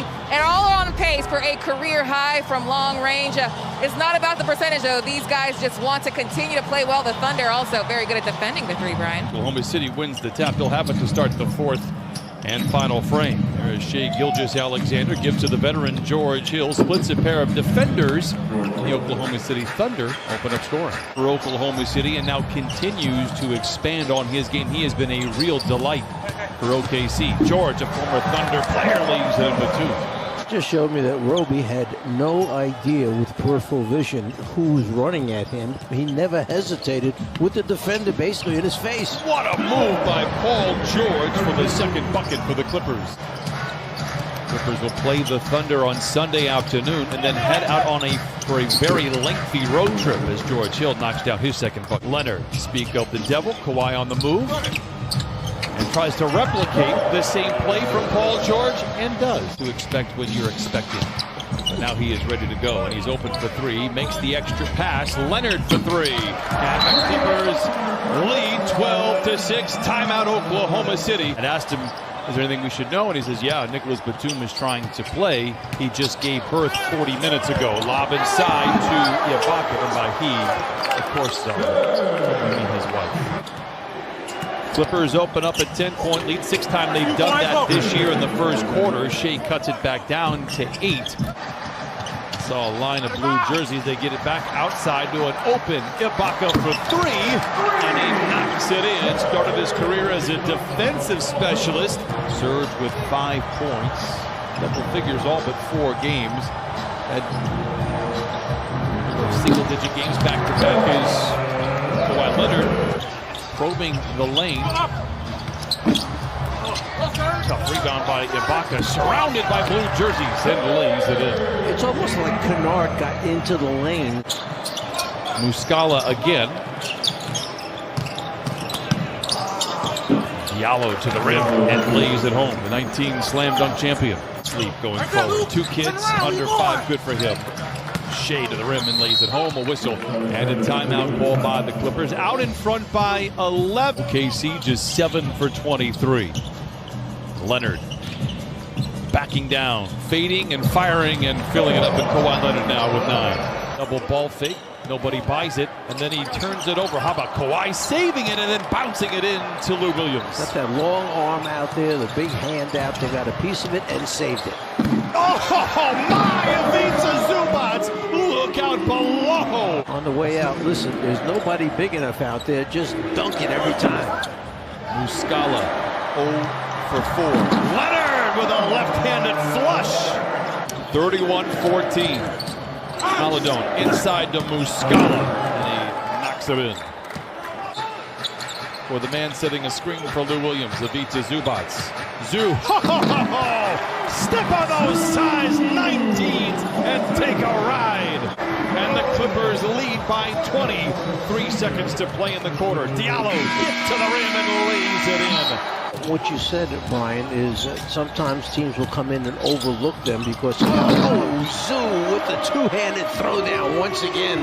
three, and all on pace for a career high from long range. It's not about the percentage, though. These guys just want to continue to play well. The Thunder also very good at defending the three, Brian. Oklahoma City wins the tap. They'll have it to start the fourth and final frame. There is Shai Gilgeous-Alexander, gives to the veteran George Hill, splits a pair of defenders. The Oklahoma City Thunder open up scoring for Oklahoma City, and now continues to expand on his game. He has been a real delight for OKC. George, a former Thunder player, leaves it with two. Just showed me that Roby had no idea with peripheral vision who was running at him. He never hesitated with the defender basically in his face. What a move by Paul George for the second bucket for the Clippers. Clippers will play the Thunder on Sunday afternoon and then head out on for a very lengthy road trip as George Hill knocks down his second bucket. Leonard, speak of the devil, Kawhi on the move, and tries to replicate the same play from Paul George, and does to expect what you're expecting. But now he is ready to go, and he's open for three. Makes the extra pass. Leonard for three. And the Clippers lead 12-6. Timeout Oklahoma City. And asked him, is there anything we should know? And he says, yeah, Nicholas Batum is trying to play. He just gave birth 40 minutes ago. Lob inside to Ibaka, and by he, of course, I mean his wife. Clippers open up a 10-point lead. Sixth time they've done that this year in the first quarter. Shai cuts it back down to 8. Saw a line of blue jerseys. They get it back outside to an open Ibaka for three, and he knocks it in. Started his career as a defensive specialist. Surged with 5 points. Double figures all but 4 games. Had single-digit games back-to-back as Kawhi Leonard probing the lane. Tough rebound by Ibaka, surrounded by blue jerseys, and lays it in. It's almost like Kennard got into the lane. Muscala again. Diallo to the rim and lays it home. The 19 slam dunk champion. Sleep going forward. 2 kids under 5, good for him. Shai to the rim and lays it home. A whistle and a timeout call by the Clippers. Out in front by 11. KC just 7 for 23. Leonard backing down, fading and firing and filling it up. And Kawhi Leonard now with 9. Double ball fake. Nobody buys it, and then he turns it over. How about Kawhi saving it and then bouncing it in to Lou Williams? Got that long arm out there, the big hand out. They got a piece of it and saved it. Oh my! Ivica Zubac, look out below. On the way out, listen, there's nobody big enough out there. Just dunk it every time. Muscala 0 for 4. Leonard with a left-handed flush. 31-14. Maladone inside to Muscala, and he knocks it in. For the man setting a screen for Lou Williams, Ivica Zubac. Zoo, step on those size 19s and take a ride. And the Clippers lead by 20. 3 seconds to play in the quarter. Diallo hit to the rim and lays it in. What you said, Brian, is sometimes teams will come in and overlook them because Zoo with the two-handed throwdown once again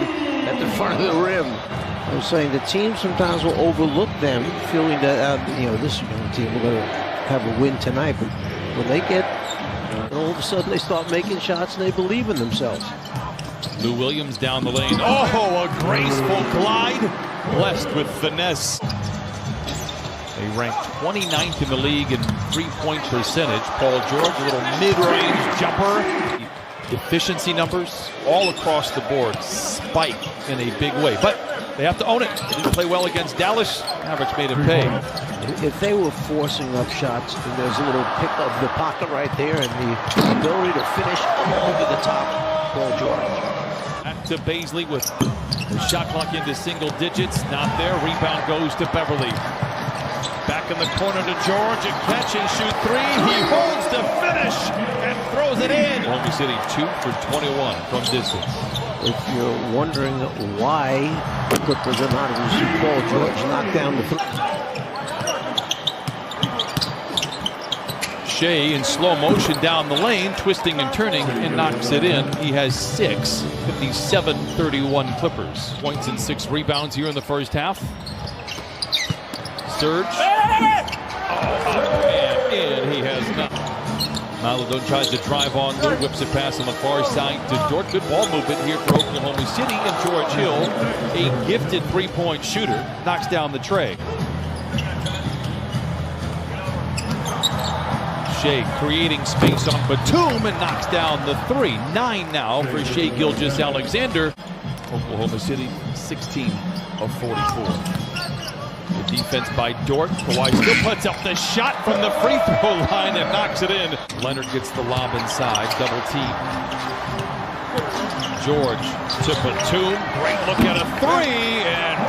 at the front of the rim. I'm saying the team sometimes will overlook them, feeling that this team we're going to have a win tonight. But when they get, all of a sudden they start making shots and they believe in themselves. Lou Williams down the lane. Oh, a graceful glide, blessed with finesse. They ranked 29th in the league in three-point percentage. Paul George, a little mid-range jumper. Efficiency numbers all across the board spike in a big way. But they have to own it. They didn't play well against Dallas. Mavericks made it pay. If they were forcing up shots, and there's a little pick of the pocket right there and the ability to finish over the top, Paul George. Back to Baisley with the shot clock into single digits. Not there. Rebound goes to Beverly. Back in the corner to George. A catch and shoot 3. He holds to finish and throws it in. Oklahoma City 2 for 21 from distance. If you're wondering why the Clippers are not going to see Paul George knock down the Shai in slow motion down the lane, twisting and turning, and knocks it in. He has 6, 57-31 Clippers. Points and 6 rebounds here in the first half. Surge. Oh, up and in. He has not. Maladon tries to drive on Lou, whips a pass on the far side to Dort. Good ball movement here for Oklahoma City, and George Hill, a gifted three-point shooter, knocks down the tray. Shea creating space on Batum and knocks down the three. 9 now for Shea Gilgeous-Alexander. Oklahoma City 16 of 44. The defense by Dort. Kawhi still puts up the shot from the free throw line and knocks it in. Leonard gets the lob inside, double team. George to Batum. Great look at a three, and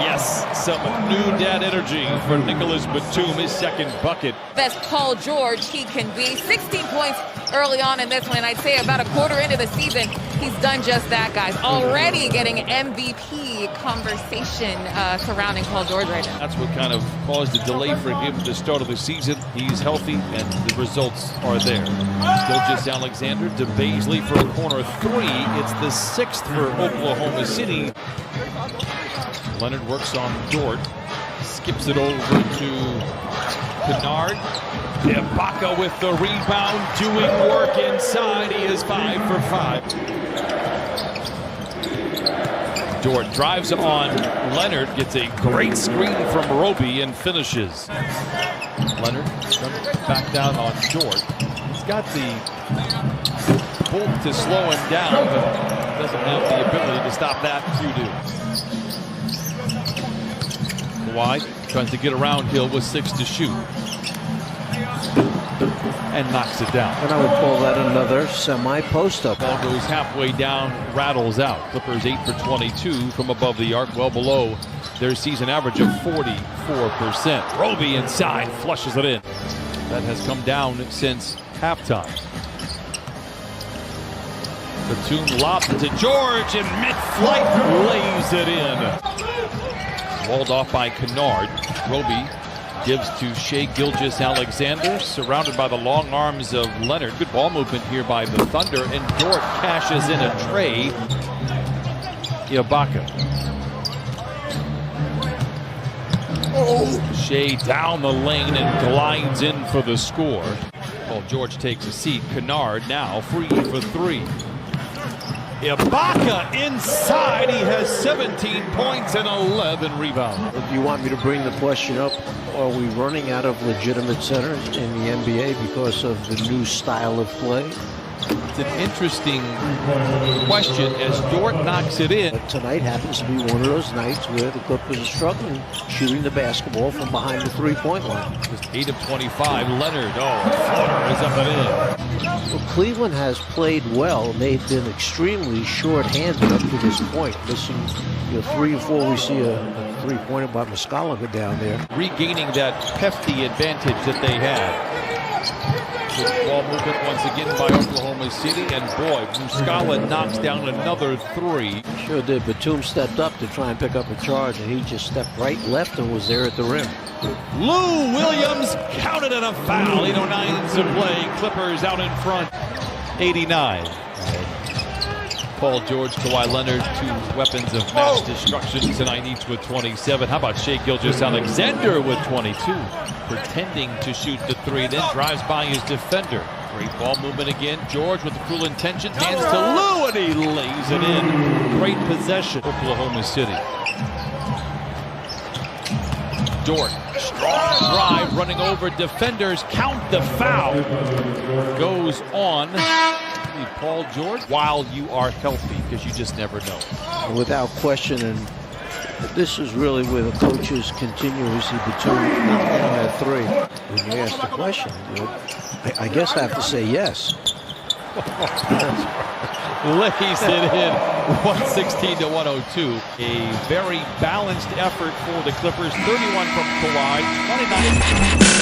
yes, some new dad energy for Nicholas Batum, his second bucket. Best Paul George he can be. 16 points early on in this one, and I'd say about a quarter into the season, he's done just that, guys. Already getting MVP conversation surrounding Paul George right now. That's what kind of caused the delay for him at the start of the season. He's healthy, and the results are there. Gilgeous-Alexander to Baisley for a corner three. It's the 6th for Oklahoma City. Leonard works on Dort, skips it over to Kennard. Ibaka with the rebound, doing work inside. He is 5 for 5. Dort drives on Leonard, gets a great screen from Roby and finishes. Leonard back down on Dort. He's got the bulk to slow him down, but doesn't have the ability to stop that. You do. Kawhi tries to get around Hill with 6 to shoot. And knocks it down. And I would call that another semi-post-up. Ball goes halfway down, rattles out. Clippers 8 for 22 from above the arc, well below their season average of 44%. Roby inside, flushes it in. That has come down since halftime. Batum lobs it to George, and mid-flight lays it in. Walled off by Kennard. Roby gives to Shea Gilgeous-Alexander, surrounded by the long arms of Leonard. Good ball movement here by the Thunder, and Dort cashes in a tray. Ibaka. Shea down the lane and glides in for the score. Well, George takes a seat. Kennard now free for 3. Ibaka inside. He has 17 points and 11 rebounds. If you want me to bring the question up, are we running out of legitimate centers in the NBA because of the new style of play? It's an interesting question as Dort knocks it in. But tonight happens to be one of those nights where the Clippers are struggling shooting the basketball from behind the three-point line. Just 8 of 25. Leonard, floater is up and in. Well, Cleveland has played well, and they've been extremely short-handed up to this point. Missing 3 or 4, we see a three-pointer by Muscala go down there. Regaining that hefty advantage that they had. Good ball movement once again by Oklahoma City, and boy, Muscala knocks down another 3. Sure did. Batum stepped up to try and pick up a charge, and he just stepped right left and was there at the rim. Lou Williams counted in a foul. 8:09 to play. Clippers out in front, 89. Paul George, Kawhi Leonard, 2 weapons of mass destruction tonight, each with 27. How about Shea Gilgeous-Alexander with 22? Pretending to shoot the 3, then drives by his defender. Great ball movement again. George with the full intention, hands to Lou, and he lays it in. Great possession, Oklahoma City. Dort, strong drive, running over defenders. Count the foul. Goes on Paul George while you are healthy, because you just never know. Without question, and this is really where the coaches continuously between knock down that 3. When you ask the question, I guess I have to say yes. Lays it in, 116 to 102. A very balanced effort for the Clippers. 31 from Kawhi, 29.